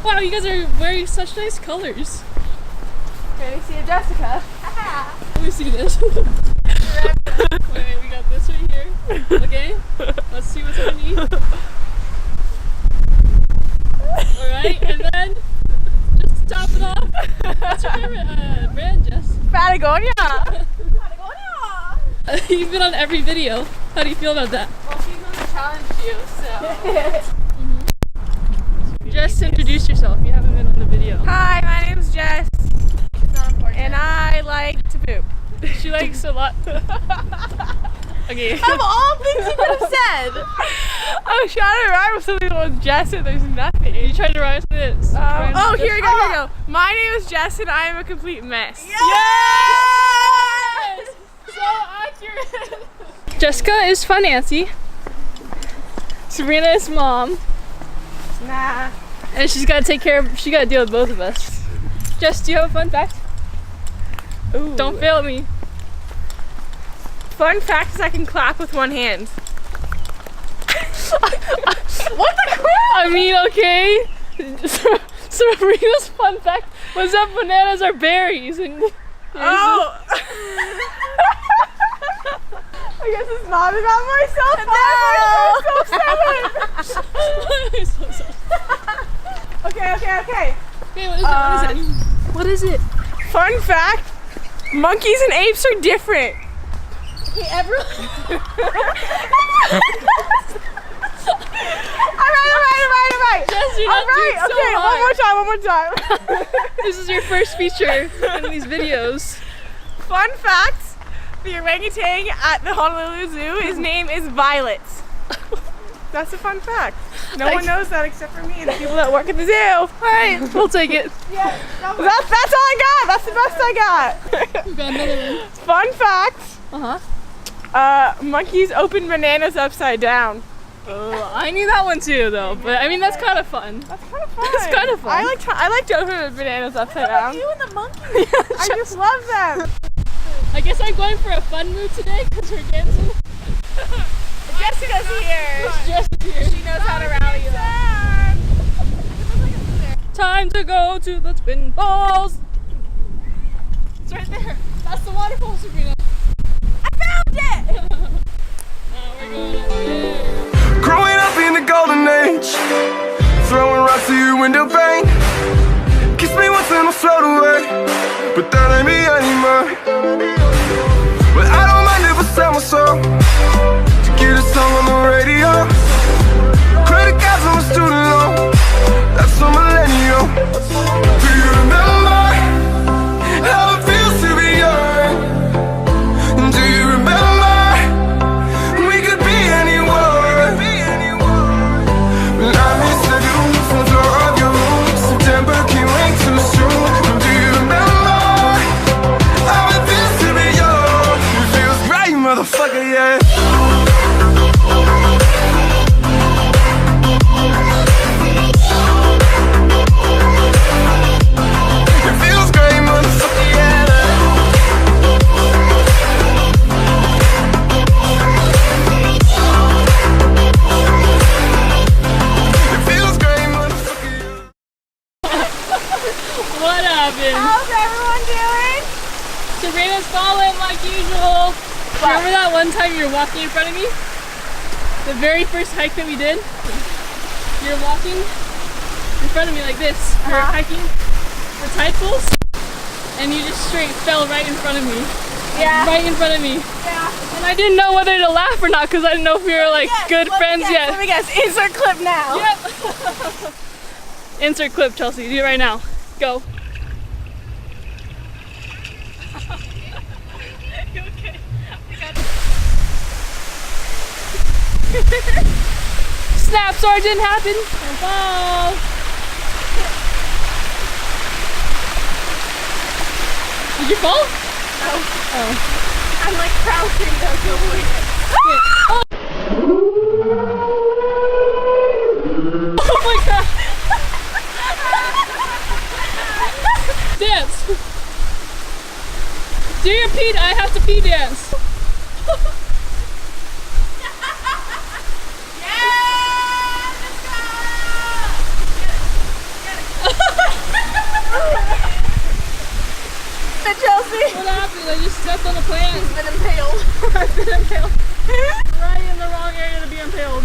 Wow, you guys are wearing such nice colors. Okay, we see a Jessica. Let me see this. Wait, we got this right here. Okay, let's see what's underneath. Alright, and then just to top it off, what's your favorite brand, Jess? Patagonia. You've been on every video. How do you feel about that? Well, she's on the challenge too, so. Just introduce yourself. You haven't been on the video. Hi, my name's Jess. It's not important. And I like to poop. She likes a lot. Okay. Of all things you could have said. I was trying to rhyme with something with Jess and there's nothing. You tried to rhyme with it. Oh, here we go, My name is Jess and I am a complete mess. Yes! So accurate. Jessica is Fun Nancy. Sabrina is mom. Nah. And she's gotta take care of, she gotta deal with both of us. Jess, do you have a fun fact? Ooh. Don't fail me. Fun fact is I can clap with one hand. What the crap? I mean, okay. Sabrina's fun fact was that bananas are berries. And oh! I guess it's not about myself. Okay. Okay, what is it? What is it? Fun fact, monkeys and apes are different. Okay, everyone. Alright. Jess, you're not doing so Okay, hard. one more time. This is your first feature in these videos. Fun fact, the orangutan at the Honolulu Zoo, his name is Violet. That's a fun fact. No one knows that except for me and the people that work at the zoo. Alright, we'll take it. Yeah, that's all I got. That's the best I got. We got another one. Fun fact. Monkeys open bananas upside down. Oh, I knew that one too, though. But I mean, that's kind of fun. That's kind of fun. It's kind of fun. I like to open bananas upside down. You and the monkey. I just love them. I guess I'm going for a fun mood today because we're dancing. Jessica's here. Jessica's here. She knows how to rally you up. Time to go to the twin balls. It's right there. That's the waterfall, Sabrina. I found it. Now we're going up there. Growing up in the golden age, throwing rocks to your window pane. Kiss me once and I'll float away, but that ain't me anymore. Well, I don't mind if I sell my soul to get a song on the radio. Credit cards on a student loan, that's a millennial. Do you remember how it feels to be young? Do you remember we could be anyone? Well, I miss the view from the floor of your room. September can't wait too soon. Do you remember how it feels to be young? It feels great, motherfucker, yeah. What happened? How's everyone doing? Sabrina's falling like usual. Remember that one time you were walking in front of me? The very first hike that we did? You were walking in front of me like this. We were hiking the tide pools, and you just straight fell right in front of me. Yeah. Right in front of me. Yeah. And I didn't know whether to laugh or not because I didn't know if we were like good friends yet. Let me guess. Insert clip now. Yep. Insert clip, Chelsea. Do it right now. Go. You okay? Snap, sorry it didn't happen. Bye. Did you fall? No. Oh. I'm like crouching though to avoid it. Oh my god. Dance. Do your pee, I have to pee dance. Yeah! Let's go! Get it. I just stepped on the plant. He's been impaled. I've been impaled. Right in the wrong area to be impaled.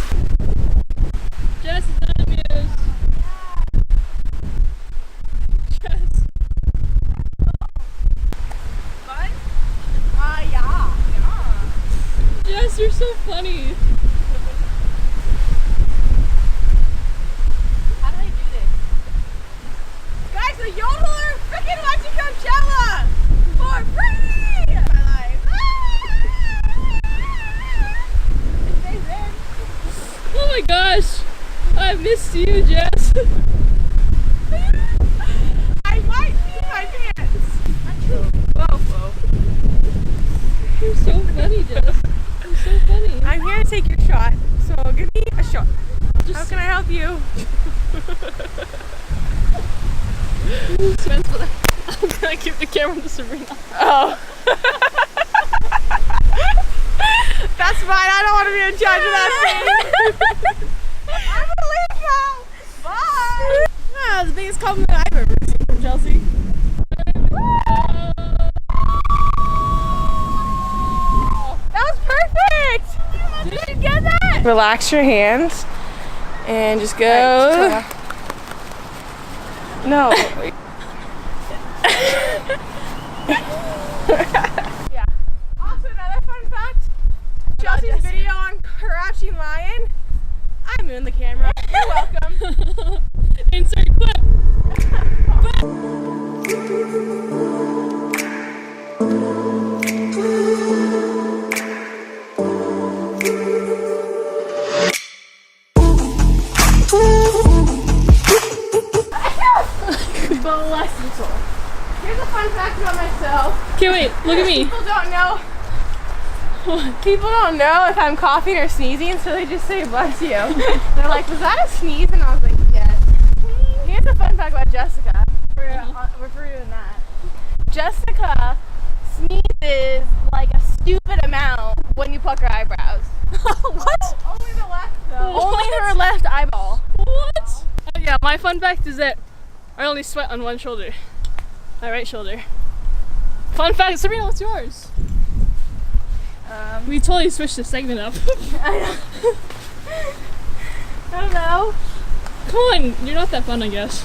Jess is not amused. Jess. Fun? Yeah. Jess, you're so funny. How do I do this? Guys, the yodeler freaking went to Coachella for free! My life. It stays in. Oh my gosh. I missed you, Jess. I might need my pants. Whoa. You're so funny, Jess. You're so funny. I'm here to take your shot, so give me a shot. Just How can I help you? Spence, but I'm gonna give the camera to Sabrina. Oh. That's fine. I don't want to be in charge of that thing. I'm gonna leave now. Bye. Ah, the biggest compliment I've ever received from Chelsea. That was perfect. Did you get that? Relax your hands and just go. No. Yeah. Also, another fun fact. Chelsea's video on Crouching Lion. I mooned the camera. You're welcome. Insert clip. But less useful. Here's a fun fact about myself. Okay, wait, look at me. People don't know. People don't know if I'm coughing or sneezing, so they just say bless you. They're like, was that a sneeze? And I was like, yes. Here's a fun fact about Jessica. We're doing that. Jessica sneezes like a stupid amount when you pluck her eyebrows. What? Only the left though. What? Only her left eyeball. What? Oh yeah, my fun fact is that I only sweat on one shoulder. My right shoulder. Fun fact, Sabrina, what's yours? We totally switched the segment up. I don't know. Come on, you're not that fun, I guess.